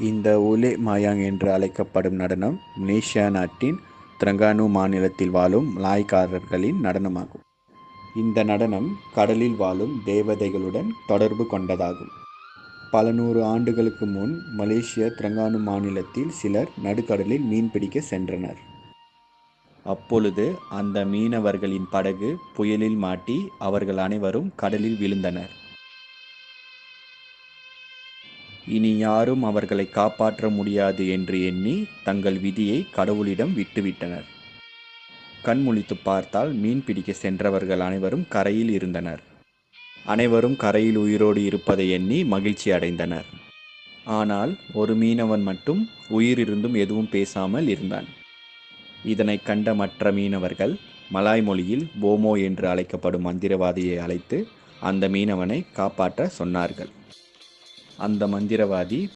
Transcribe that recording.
இந்த உலே மாயாங் என்று அழைக்கப்படும் நடனம் மலேசியா நாட்டின் திரங்கானு மாநிலத்தில் வாழும் மலாய்க்காரர்களின் நடனமாகும். இந்த நடனம் கடலில் வாழும் தேவதைகளுடன் தொடர்பு கொண்டதாகும். பல நூறு ஆண்டுகளுக்கு முன் மலேசிய திரங்கானு மாநிலத்தில் சிலர் நடுக்கடலில் மீன்பிடிக்க சென்றனர். அப்பொழுது அந்த மீனவர்களின் படகு புயலில் மாட்டி அவர்கள் அனைவரும் கடலில் விழுந்தனர். இனி யாரும் அவர்களை காப்பாற்ற முடியாது என்று எண்ணி தங்கள் விதியை கடவுளிடம் விட்டுவிட்டனர். கண் முழித்து பார்த்தால் மீன் பிடிக்க சென்றவர்கள் அனைவரும் கரையில் இருந்தனர். அனைவரும் கரையில் உயிரோடு இருப்பதை எண்ணி மகிழ்ச்சி அடைந்தனர். ஆனால் ஒரு மீனவன் மட்டும் உயிரிருந்தும் எதுவும் பேசாமல் இருந்தான். இதனை கண்ட மற்ற மீனவர்கள் மலாய் மொழியில் போமோ என்று அழைக்கப்படும் மந்திரவாதியை அழைத்து அந்த மீனவனை காப்பாற்ற சொன்னார்கள். அந்த மந்திரவாதி